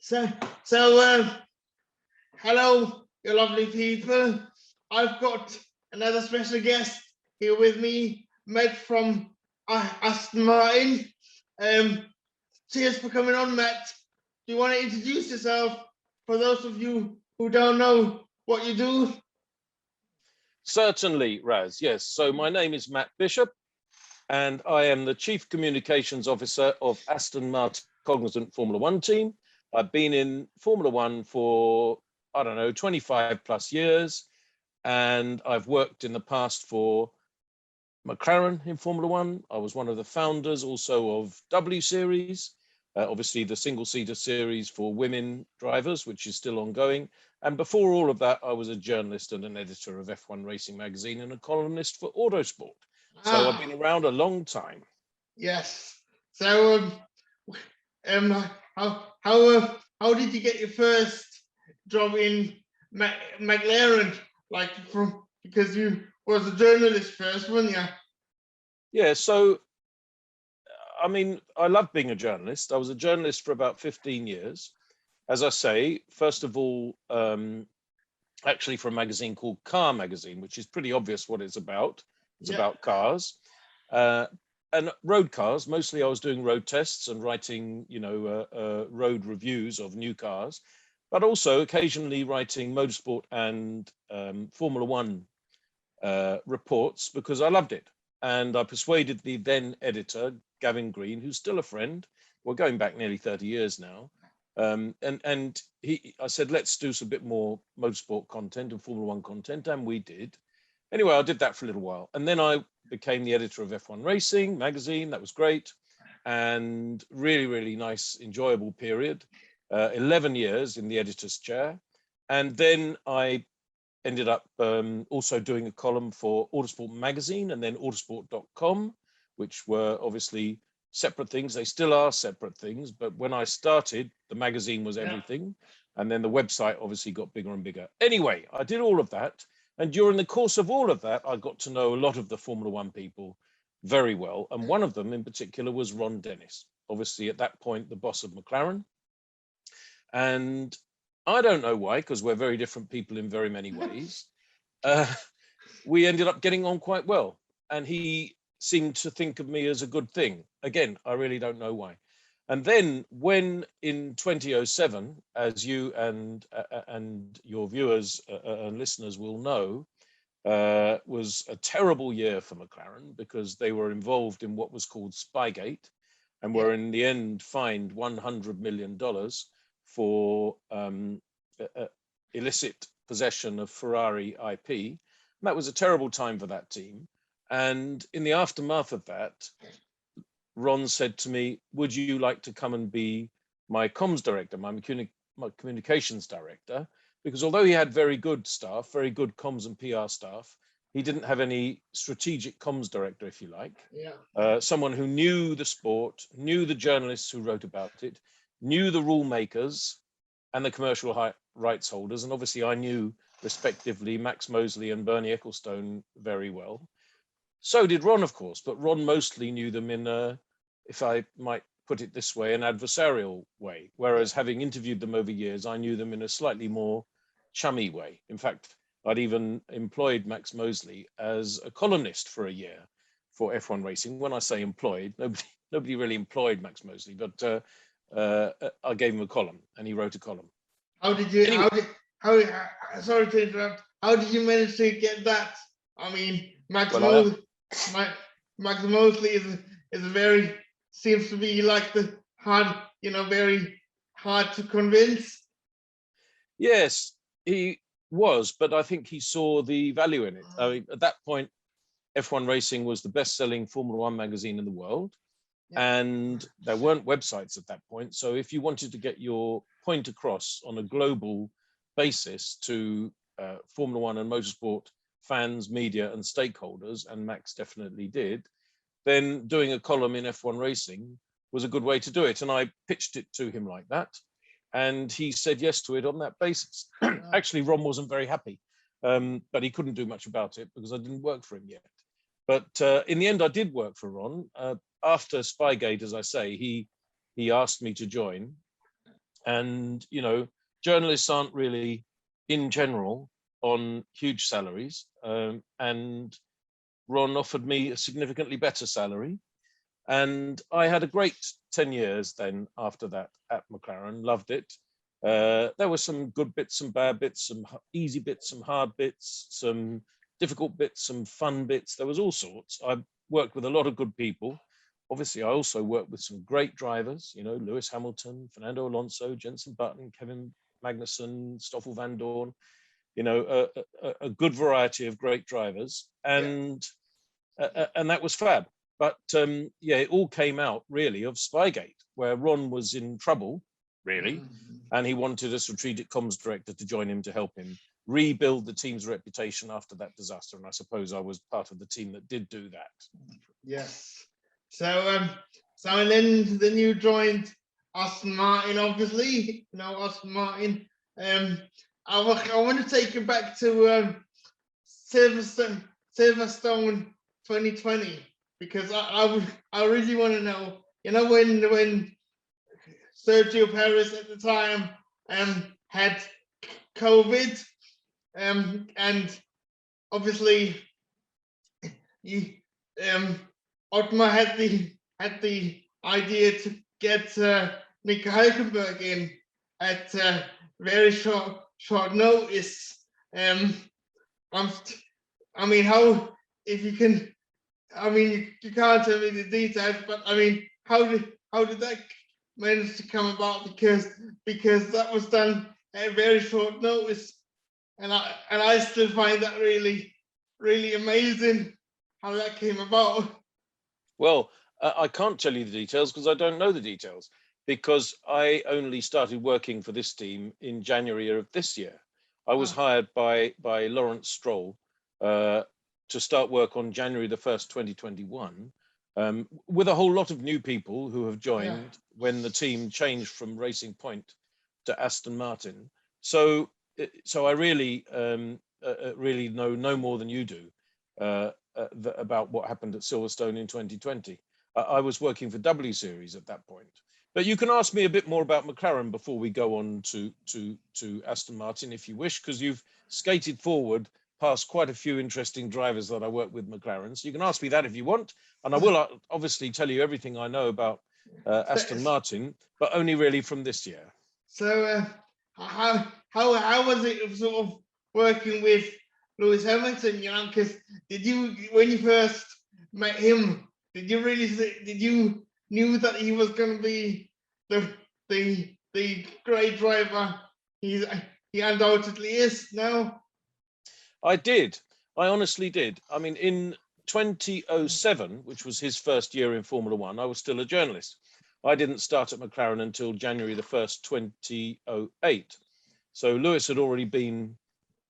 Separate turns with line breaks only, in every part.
So, so, hello, you lovely people. I've got another special guest here with me, Matt from Aston. Cheers for coming on, Matt. Do you want to introduce yourself for those of you who don't know what you do?
Certainly, Raz. Yes. So my name is Matt Bishop, and I am the Chief Communications Officer of Aston Martin Cognizant Formula One team. I've been in Formula One for, 25 plus years. And I've worked in the past for McLaren in Formula One. I was one of the founders also of W Series, obviously the single-seater series for women drivers, which is still ongoing. And before all of that, I was a journalist and an editor of F1 Racing Magazine and a columnist for Autosport. So I've been around a long time.
Yes. So, how did you get your first job in McLaren? Because you was a journalist first, weren't you?
Yeah. So, I mean, I love being a journalist. I was a journalist for about 15 years. As I say, first of all, actually for a magazine called Car Magazine, which is pretty obvious what it's about. It's about cars. And road cars. Mostly I was doing road tests and writing, road reviews of new cars, but also occasionally writing motorsport and Formula One reports because I loved it. And I persuaded the then editor, Gavin Green, who's still a friend. We're going back nearly 30 years now. I said, let's do some bit more motorsport content and Formula One content. And we did. Anyway, I did that for a little while. And then I became the editor of F1 Racing Magazine. That was great. And really, really nice, enjoyable period. 11 years in the editor's chair. And then I ended up also doing a column for Autosport Magazine and then Autosport.com, which were obviously separate things. They still are separate things. But when I started, the magazine was everything. And then the website obviously got bigger and bigger. Anyway, I did all of that. And during the course of all of that, I got to know a lot of the Formula One people very well. And one of them in particular was Ron Dennis, obviously at that point, the boss of McLaren. And I don't know why, because we're very different people in very many ways. We ended up getting on quite well. And he seemed to think of me as a good thing. Again, I really don't know why. And then when in 2007, as you and your viewers and listeners will know, was a terrible year for McLaren because they were involved in what was called Spygate and were in the end fined $100 million for illicit possession of Ferrari IP. And that was a terrible time for that team. And in the aftermath of that, Ron said to me, would you like to come and be my comms director, my communications director? Because although he had very good staff, very good comms and PR staff, he didn't have any strategic comms director, if you like. Someone who knew the sport, knew the journalists who wrote about it, knew the rule makers and the commercial rights holders. And obviously I knew respectively Max Mosley and Bernie Ecclestone very well. So did Ron, of course, but Ron mostly knew them in a, if I might put it this way, an adversarial way. Whereas having interviewed them over years, I knew them in a slightly more chummy way. In fact, I'd even employed Max Mosley as a columnist for a year for F1 Racing. When I say employed, nobody really employed Max Mosley, but I gave him a column and he wrote a column.
How did you,
anyway,
sorry to interrupt, how did you manage to get that? I mean, Max Mosley is a very, seems to be like the hard, very hard to convince.
Yes, he was, but I think he saw the value in it. I mean, at that point, F1 Racing was the best-selling Formula One magazine in the world, and there weren't websites at that point. So if you wanted to get your point across on a global basis to Formula One and motorsport fans, media, and stakeholders, and Max definitely did, then doing a column in F1 Racing was a good way to do it. And I pitched it to him like that. And he said yes to it on that basis. Actually, Ron wasn't very happy, but he couldn't do much about it because I didn't work for him yet. But in the end, I did work for Ron. After Spygate, as I say, he asked me to join. And, you know, journalists aren't really, in general, on huge salaries. And Ron offered me a significantly better salary. And I had a great 10 years then after that at McLaren, loved it. There were some good bits, some bad bits, some easy bits, some hard bits, some difficult bits, some fun bits. There was all sorts. I worked with a lot of good people. Obviously, I also worked with some great drivers, you know, Lewis Hamilton, Fernando Alonso, Jenson Button, Kevin Magnussen, Stoffel Van Dorn, you know, a good variety of great drivers. And that was fab. But yeah, it all came out really of Spygate, where Ron was in trouble, really, and he wanted a strategic comms director to join him to help him rebuild the team's reputation after that disaster. And I suppose I was part of the team that did do that.
Yes. So and then you joined Aston Martin, obviously. You know, Aston Martin. I want to take you back to Silverstone 2020, because I really want to know, you know, when Sergio Perez at the time had COVID, and obviously Otmar had the idea to get Nico Hülkenberg in at very short notice. I mean, how, if you can, I mean, you can't tell me the details, but I mean, how did that manage to come about? Because that was done at very short notice, and I still find that really amazing how that came about.
Well, I can't tell you the details because I don't know the details, because I only started working for this team in January of this year. I was hired by Lawrence Stroll to start work on January the 1st, 2021, with a whole lot of new people who have joined when the team changed from Racing Point to Aston Martin. So I really really know no more than you do about what happened at Silverstone in 2020. I was working for W Series at that point. But you can ask me a bit more about McLaren before we go on to Aston Martin, if you wish, because you've skated forward past quite a few interesting drivers that I work with McLaren. So you can ask me that if you want, and I will obviously tell you everything I know about Aston Martin, but only really from this year.
So how was it sort of working with Lewis Hamilton? You know, because when you first met him, did you knew that he was going to be the great driver he undoubtedly is now?
I did. I honestly did. I mean, in 2007, which was his first year in Formula One, I was still a journalist. I didn't start at McLaren until January the 1st, 2008. So Lewis had already been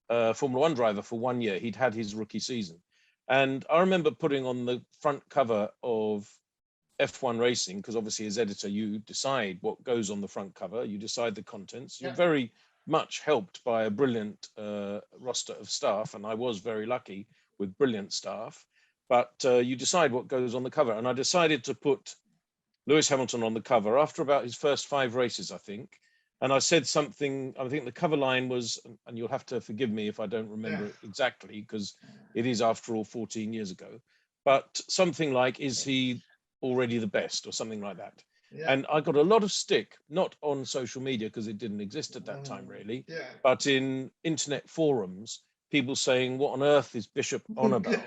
a Formula One driver for 1 year. He'd had his rookie season. And I remember putting on the front cover of F1 Racing, because obviously as editor, you decide what goes on the front cover, you decide the contents. You're very much helped by a brilliant roster of staff, and I was very lucky with brilliant staff. But you decide what goes on the cover, and I decided to put Lewis Hamilton on the cover after about his first 5 races, I think. And I said something, I think the cover line was, and you'll have to forgive me if I don't remember it exactly, because it is, after all, 14 years ago, but something like, is he already the best, or something like that. And I got a lot of stick, not on social media because it didn't exist at that time really, but in internet forums, people saying, what on earth is Bishop on about?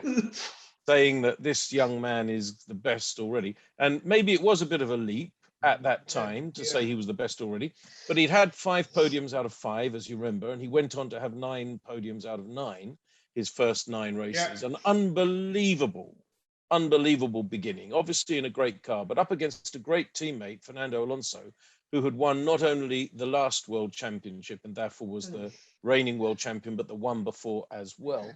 Saying that this young man is the best already. And maybe it was a bit of a leap at that time to say he was the best already, but he'd had 5 podiums out of 5, as you remember, and he went on to have 9 podiums out of 9, his first 9 races. An unbelievable beginning, obviously in a great car, but up against a great teammate, Fernando Alonso, who had won not only the last world championship and therefore was the reigning world champion, but the one before as well.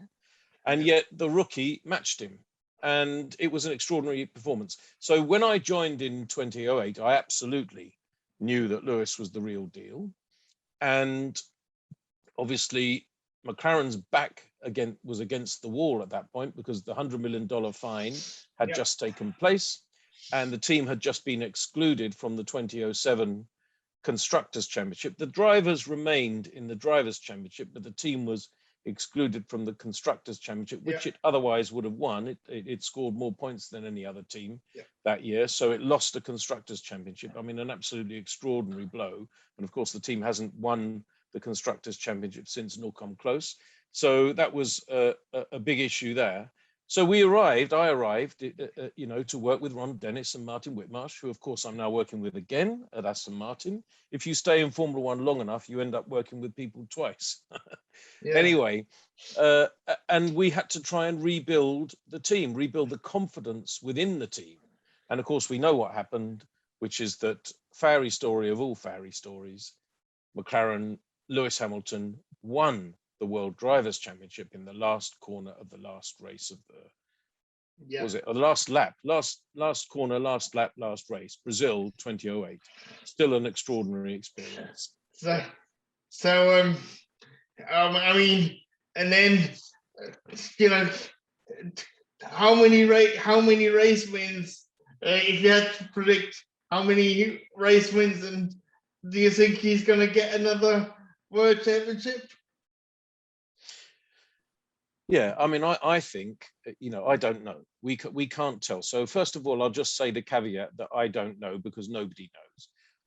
And yet the rookie matched him. And it was an extraordinary performance. So when I joined in 2008, I absolutely knew that Lewis was the real deal. And obviously McLaren's back was against the wall at that point, because the $100 million fine had just taken place, and the team had just been excluded from the 2007 Constructors' Championship. The drivers remained in the Drivers' Championship, but the team was excluded from the Constructors' Championship, which it otherwise would have won. It scored more points than any other team that year, so it lost the Constructors' Championship. I mean, an absolutely extraordinary blow. And of course, the team hasn't won the Constructors' Championship since, nor come close. So that was a big issue there. So I arrived, you know, to work with Ron Dennis and Martin Whitmarsh, who of course I'm now working with again at Aston Martin. If you stay in Formula One long enough, you end up working with people twice. Anyway, and we had to try and rebuild the team, rebuild the confidence within the team. And of course, we know what happened, which is that fairy story of all fairy stories, McLaren, Lewis Hamilton won the World Drivers' Championship in the last corner of the last race of the, was it, the last lap, last corner, last lap, last race, Brazil 2008. Still an extraordinary experience.
I mean, and then, you know, how many race wins, if you had to predict how many race wins, and do you think he's going to get another World Championship?
Yeah, I mean, I think, you know, I don't know. We can't tell. So first of all, I'll just say the caveat that I don't know, because nobody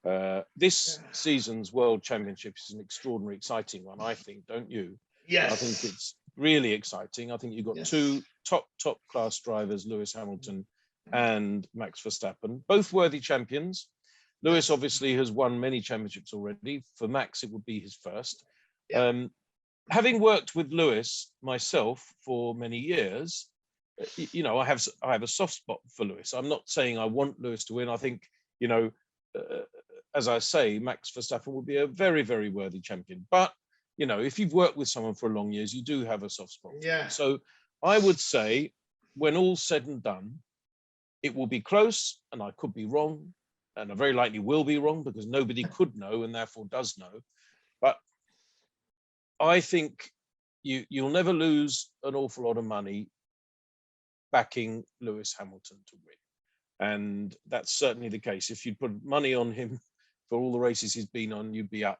knows. This season's World Championship is an extraordinary, exciting one, I think, don't you?
Yes.
I think it's really exciting. I think you've got two top class drivers, Lewis Hamilton and Max Verstappen, both worthy champions. Lewis obviously has won many championships already. For Max, it would be his first. Having worked with Lewis myself for many years, you know, I have a soft spot for Lewis. I'm not saying I want Lewis to win. I think, you know, as I say, Max Verstappen would be a very, very worthy champion. But, you know, if you've worked with someone for long years, you do have a soft spot. So I would say, when all's said and done, it will be close, and I could be wrong, and I very likely will be wrong, because nobody could know and therefore does know. But I think you'll never lose an awful lot of money backing Lewis Hamilton to win. And that's certainly the case. If you'd put money on him for all the races he's been on, you'd be up.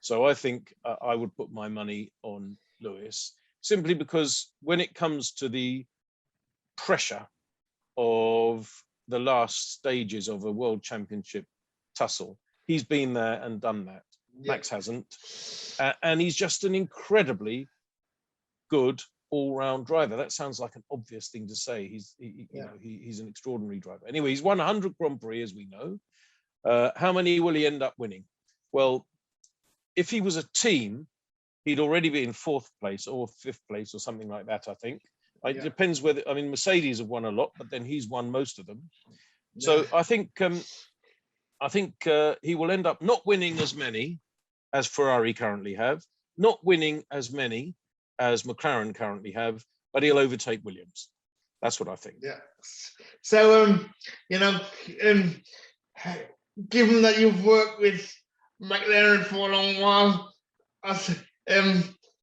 So I think I would put my money on Lewis, simply because when it comes to the pressure of the last stages of a World Championship tussle, he's been there and done that. Max hasn't. And he's just an incredibly good all-round driver. That sounds like an obvious thing to say. He's an extraordinary driver. Anyway, he's won 100 Grand Prix, as we know. How many will he end up winning? Well, if he was a team, he'd already be in 4th place or 5th place or something like that, I think. It depends whether, I mean, Mercedes have won a lot, but then he's won most of them. So I think he will end up not winning as many as Ferrari currently have, not winning as many as McLaren currently have, but he'll overtake Williams. That's what I think.
So, you know, given that you've worked with McLaren for a long while,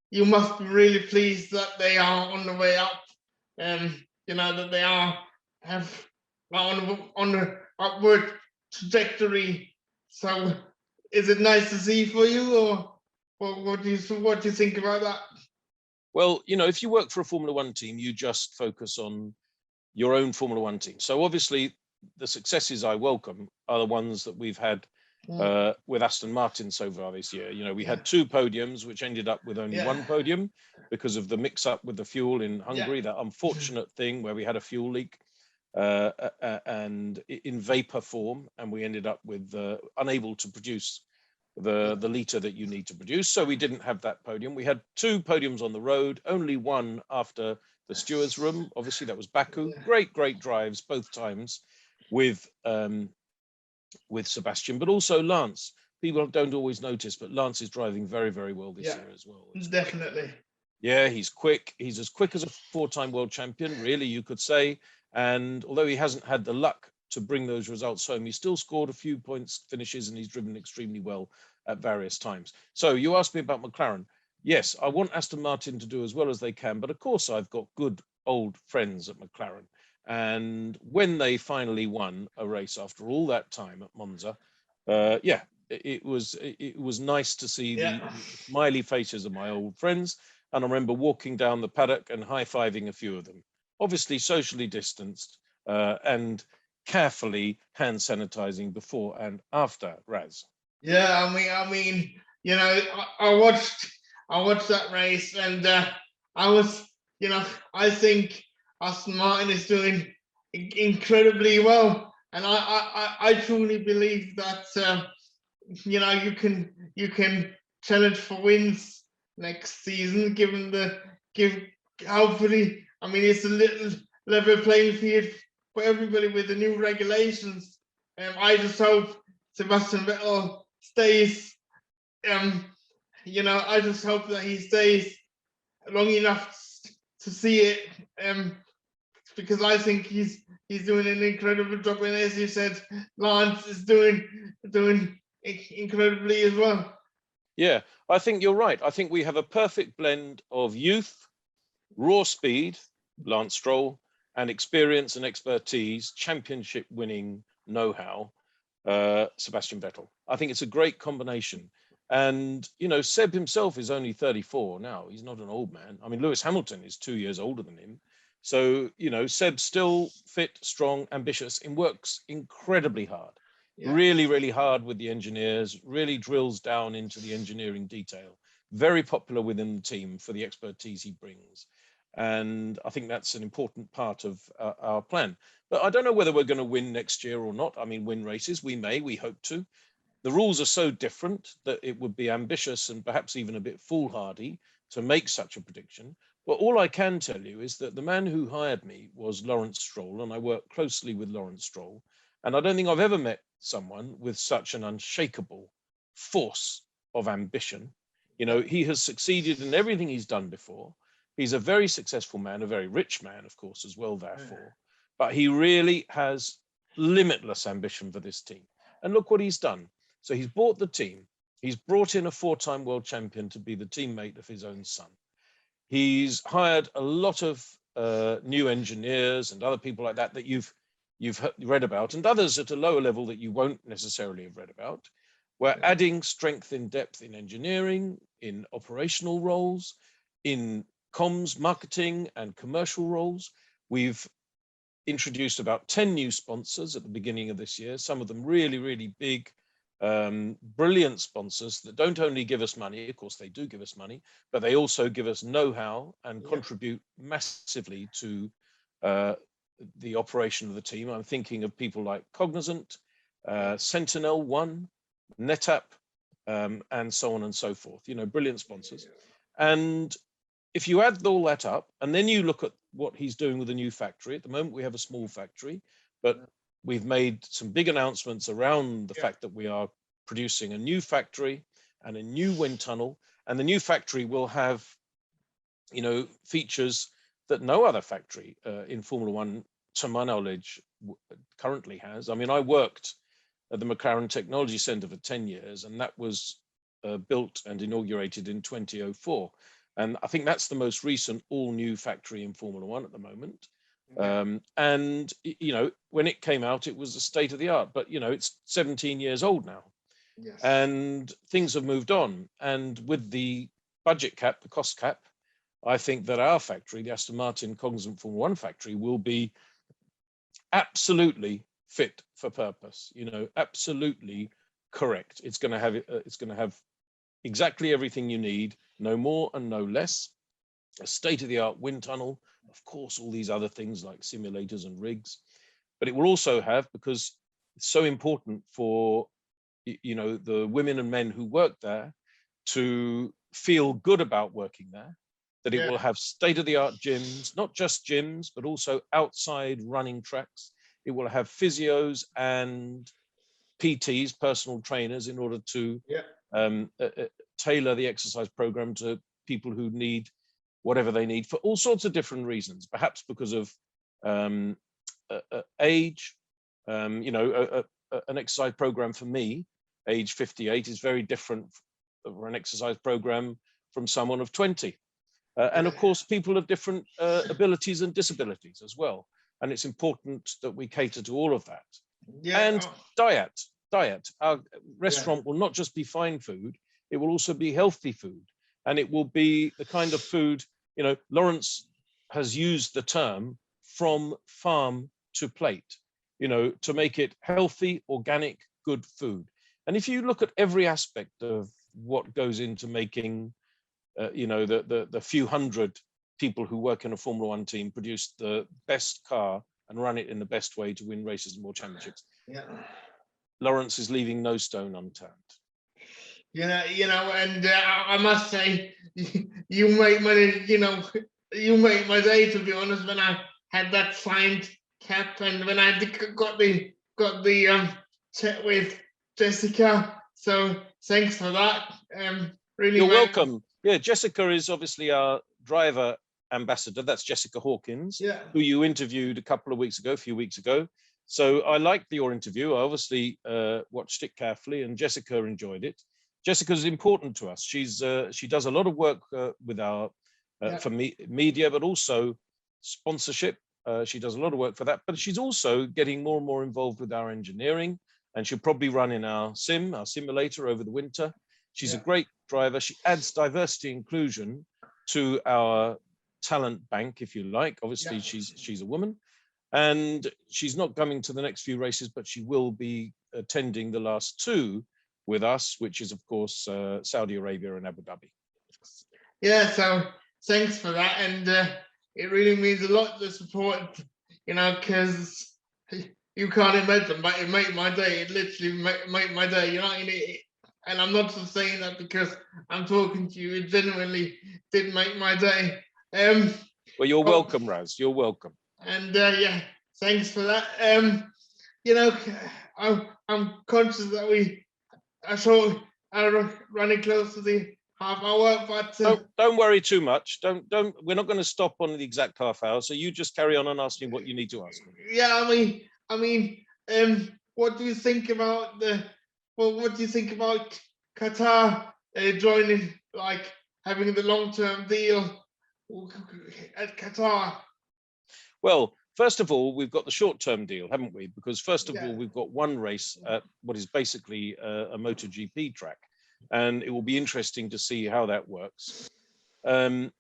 you must be really pleased that they are on the way up, you know, that they are on the upward trajectory. So is it nice to see for you, or what do you think about that?
Well, you know, if you work for a Formula One team, you just focus on your own Formula One team. So obviously the successes I welcome are the ones that we've had with Aston Martin so far this year. You know, we had 2 podiums, which ended up with only 1 podium because of the mix-up with the fuel in Hungary, that unfortunate thing where we had a fuel leak and in vapor form, and we ended up with unable to produce the litre that you need to produce. So we didn't have that podium. We had 2 podiums on the road, only 1 after the stewards' room. Obviously, that was Baku. Great drives both times with Sebastian, but also Lance. People don't always notice, but Lance is driving very, very well this year as well.
Definitely.
Yeah, he's quick. He's as quick as a 4-time world champion, really, you could say. And although he hasn't had the luck to bring those results home, he still scored a few points finishes, and he's driven extremely well at various times. So you asked me about McLaren. Yes, I want Aston Martin to do as well as they can, but of course I've got good old friends at McLaren. And when they finally won a race after all that time at Monza, it was nice to see
Yeah.
the smiley faces of my old friends. And I remember walking down the paddock and high-fiving a few of them, obviously socially distanced, and carefully hand sanitizing before and after. Raz.
Yeah, I mean, you know, I watched that race, and I was, you know, I think Aston Martin is doing incredibly well, and I truly believe that you know, you can challenge for wins next season, given the give hopefully, I mean, it's a little level playing field for everybody with the new regulations. I just hope Sebastian Vettel stays. Um, you know, I just hope that he stays long enough to see it. Because I think he's doing an incredible job, and as you said, Lance is doing incredibly as well.
Yeah, I think you're right. I think we have a perfect blend of youth, raw speed, Lance Stroll, and experience and expertise, championship winning know-how, Sebastian Vettel. I think it's a great combination. And, you know, Seb himself is only 34 now. He's not an old man. I mean, Lewis Hamilton is 2 years older than him. So, you know, Seb's still fit, strong, ambitious, and works incredibly hard.
Yeah.
Really, really hard with the engineers, really drills down into the engineering detail. Very popular within the team for the expertise he brings. And I think that's an important part of our plan. But I don't know whether we're going to win next year or not. I mean, win races, we may, we hope to. The rules are so different that it would be ambitious and perhaps even a bit foolhardy to make such a prediction. But all I can tell you is that the man who hired me was Lawrence Stroll, and I work closely with Lawrence Stroll. And I don't think I've ever met someone with such an unshakable force of ambition. You know, he has succeeded in everything he's done before. He's a very successful man, a very rich man, of course, as well, therefore. But he really has limitless ambition for this team. And look what he's done. So he's bought the team. He's brought in a 4-time world champion to be the teammate of his own son. He's hired a lot of new engineers and other people like that you've read about, and others at a lower level that you won't necessarily have read about. We're adding strength in depth in engineering, in operational roles, in comms, marketing, and commercial roles. We've introduced about 10 new sponsors at the beginning of this year, some of them really, really big, brilliant sponsors that don't only give us money, of course they do give us money, but they also give us know-how and contribute massively to the operation of the team. I'm thinking of people like Cognizant, Sentinel-1, NetApp, and so on and so forth, you know, brilliant sponsors. And if you add all that up, and then you look at what he's doing with the new factory, at the moment we have a small factory, but we've made some big announcements around the fact that we are producing a new factory and a new wind tunnel, and the new factory will have, you know, features that no other factory in Formula One, to my knowledge, currently has. I mean, I worked at the McLaren Technology Centre for 10 years, and that was built and inaugurated in 2004. And I think that's the most recent all-new factory in Formula One at the moment. And, you know, when it came out, it was a state of the art, but, you know, it's 17 years old now. Yes. And things have moved on. And with the budget cap, the cost cap, I think that our factory, the Aston Martin Cognizant Formula One factory, will be absolutely fit for purpose, you know, absolutely correct. It's going to have exactly everything you need, no more and no less. A state-of-the-art wind tunnel, of course, all these other things like simulators and rigs, but it will also have, because it's so important for, you know, the women and men who work there to feel good about working there, that it will have state-of-the-art gyms, not just gyms, but also outside running tracks. It will have physios and PTs, personal trainers, in order to tailor the exercise program to people who need whatever they need for all sorts of different reasons, perhaps because of age. You know, an exercise program for me, age 58, is very different for an exercise program from someone of 20. And of course, people have different abilities and disabilities as well. And it's important that we cater to all of that. And diet. diet. Our restaurant will not just be fine food, it will also be healthy food. And it will be the kind of food, you know, Lawrence has used the term from farm to plate, you know, to make it healthy, organic, good food. And if you look at every aspect of what goes into making, you know, the few hundred people who work in a Formula One team produce the best car and run it in the best way to win races and more championships.
Yeah.
Lawrence is leaving no stone unturned.
And I must say, you make my day, to be honest, when I had that signed cap and when I got the chat with Jessica. So thanks for that. Really,
you're welcome. Yeah, Jessica is obviously our driver ambassador. That's Jessica Hawkins, who you interviewed a few weeks ago. So I liked your interview. I obviously watched it carefully, and Jessica enjoyed it. Jessica is important to us. She does a lot of work with our for media, but also sponsorship. She does a lot of work for that, but she's also getting more and more involved with our engineering, and she'll probably run in our simulator over the winter. She's a great driver. She adds diversity inclusion to our talent bank, if you like. Obviously, she's a woman, and she's not coming to the next few races, but she will be attending the last two with us, which is, of course, Saudi Arabia and Abu Dhabi.
Yeah, so thanks for that. And it really means a lot, the support, you know, because you can't imagine, but it made my day. It literally made my day, you know. And I'm not just saying that because I'm talking to you. It genuinely did make my day.
Well, you're welcome, Raz. You're welcome.
And yeah, thanks for that. You know, I'm conscious that I saw running close to the half hour, but
don't worry too much. Don't. We're not going to stop on the exact half hour. So you just carry on and ask me what you need to ask me.
Yeah, I mean, what do you think about what do you think about Qatar joining, like having the long-term deal at Qatar?
Well, first of all, we've got the short-term deal, haven't we? Because first of all, we've got one race at what is basically a MotoGP track, and it will be interesting to see how that works. And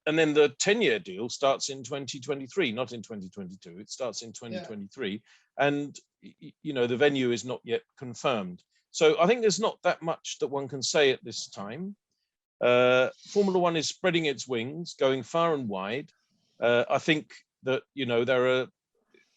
then the 10-year deal starts in 2023, not in 2022. It starts in 2023, and you know the venue is not yet confirmed. So I think there's not that much that one can say at this time. Formula One is spreading its wings, going far and wide. I think that, you know, there are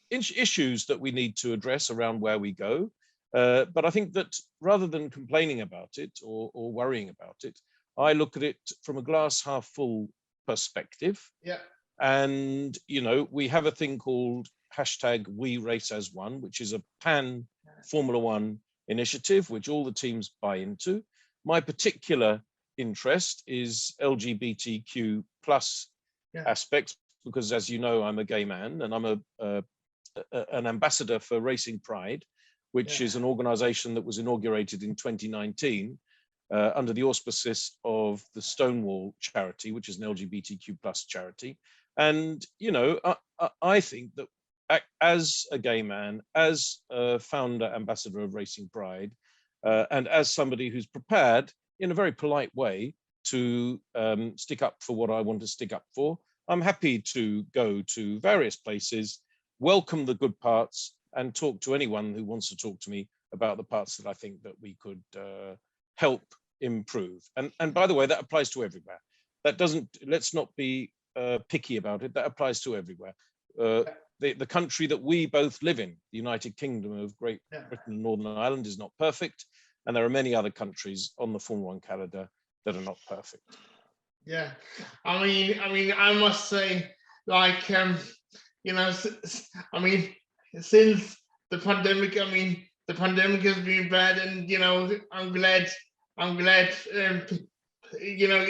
issues that we need to address around where we go. But I think that rather than complaining about it or worrying about it, I look at it from a glass half full perspective.
Yeah.
And, you know, we have a thing called #WeRaceAsOne, which is a pan Formula One initiative, which all the teams buy into. My particular interest is LGBTQ plus aspects, because as you know, I'm a gay man, and I'm an ambassador for Racing Pride, which is an organization that was inaugurated in 2019 under the auspices of the Stonewall charity, which is an LGBTQ plus charity. And, you know, I think that as a gay man, as a founder ambassador of Racing Pride, and as somebody who's prepared in a very polite way to stick up for what I want to stick up for, I'm happy to go to various places, welcome the good parts, and talk to anyone who wants to talk to me about the parts that I think that we could help improve. And by the way, that applies to everywhere. That doesn't, let's not be picky about it. That applies to everywhere. The country that we both live in, the United Kingdom of Great Britain and Northern Ireland, is not perfect. And there are many other countries on the Formula One calendar that are not perfect.
Yeah, I mean, I must say, like, you know, I mean, since the pandemic, I mean, the pandemic has been bad, and you know, I'm glad, you know,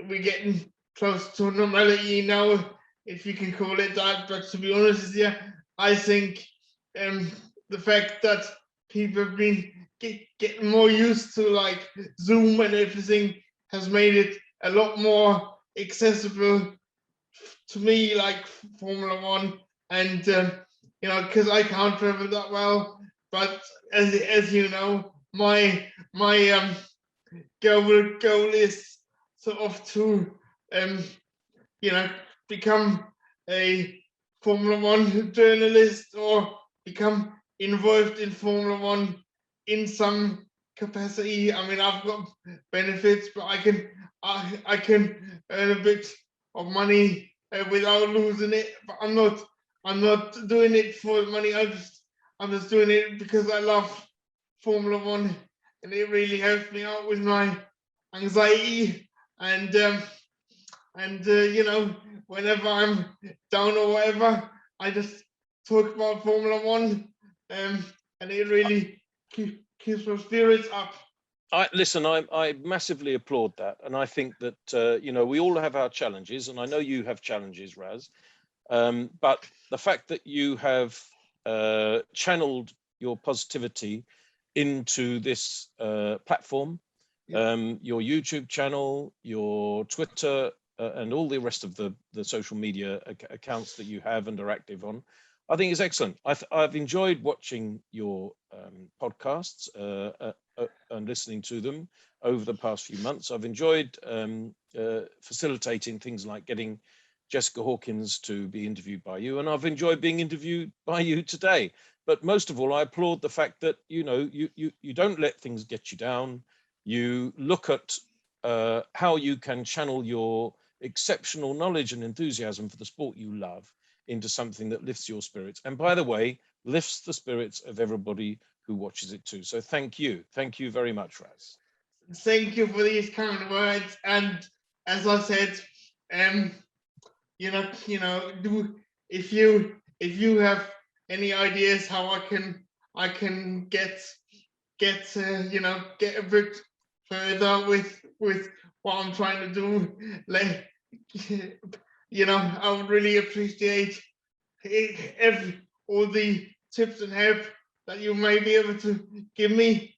we're getting close to normality now, if you can call it that. But to be honest with you, I think the fact that people have been getting more used to like Zoom and everything has made it a lot more accessible to me, like Formula One, and you know, because I can't travel that well, but as you know, my goal is sort of to become a Formula One journalist or become involved in Formula One in some capacity. I mean, I've got benefits, but I can earn a bit of money without losing it. But I'm not doing it for the money. I'm just doing it because I love Formula One, and it really helps me out with my anxiety and whenever I'm down or whatever, I just talk about Formula One, and it really keeps my spirits up.
I massively applaud that, and I think that we all have our challenges, and I know you have challenges, Raz. But the fact that you have channeled your positivity into this platform, your YouTube channel, your Twitter, and all the rest of the social media accounts that you have and are active on, I think is excellent. I've enjoyed watching your podcasts and listening to them over the past few months. I've enjoyed facilitating things like getting Jessica Hawkins to be interviewed by you, and I've enjoyed being interviewed by you today. But most of all, I applaud the fact that you don't let things get you down. You look at how you can channel your exceptional knowledge and enthusiasm for the sport you love into something that lifts your spirits, and by the way, lifts the spirits of everybody who watches it too. So thank you very much, Raz.
Thank you for these kind words, and as I said, if you have any ideas how I can get a bit further with what I'm trying to do, like, I would really appreciate all the tips and help that you may be able to give me.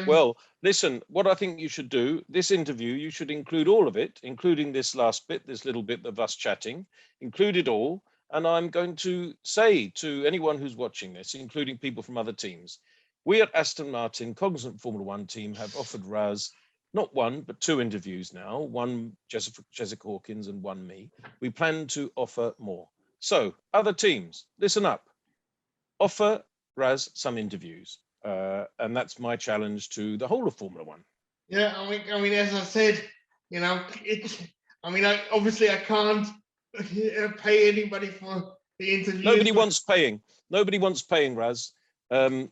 Well, listen, what I think you should do, this interview, you should include all of it, including this last bit, this little bit of us chatting, include it all. And I'm going to say to anyone who's watching this, including people from other teams, we at Aston Martin Cognizant Formula One team have offered Raz not one, but 2 interviews now, one Jessica Hawkins and one me. We plan to offer more. So other teams, listen up, offer Raz some interviews. And that's my challenge to the whole of Formula One.
Yeah, I mean, as I said, obviously I can't pay anybody for the interview.
Nobody wants paying, Raz. I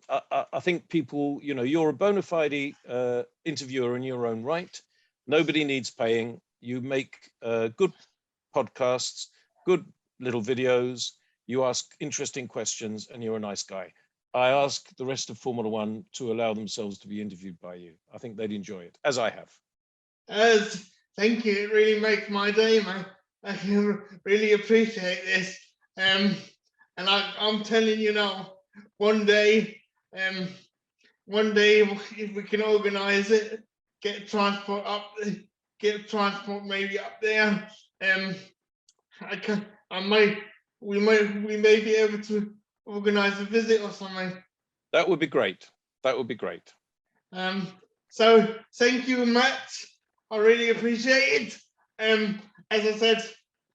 think people, you're a bona fide interviewer in your own right. Nobody needs paying. You make good podcasts, good little videos. You ask interesting questions, and you're a nice guy. I ask the rest of Formula One to allow themselves to be interviewed by you. I think they'd enjoy it, as I have.
Thank you. It really makes my day, man. I really appreciate this. And I'm telling you now, one day, if we can organize it, get transport maybe up there. We may be able to organize a visit or something.
That would be great. That would be great.
So thank you, Matt. I really appreciate it. As I said,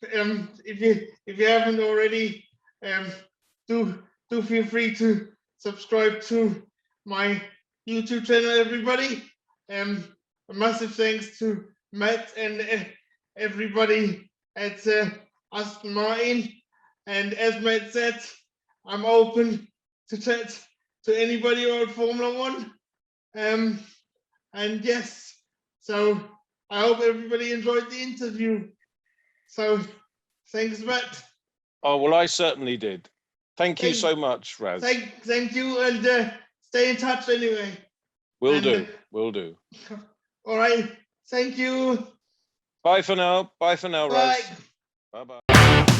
if you haven't already, do feel free to subscribe to my YouTube channel, everybody. A massive thanks to Matt and everybody at Aston Martin. And as Matt said, I'm open to chat to anybody about Formula One. And yes, so I hope everybody enjoyed the interview. So thanks, Matt.
Oh, well, I certainly did. Thank you so much, Raz.
Thank you, and stay in touch anyway.
Will do.
All right. Thank you.
Bye for now. Bye for now, Raz.
Bye.
Bye-bye.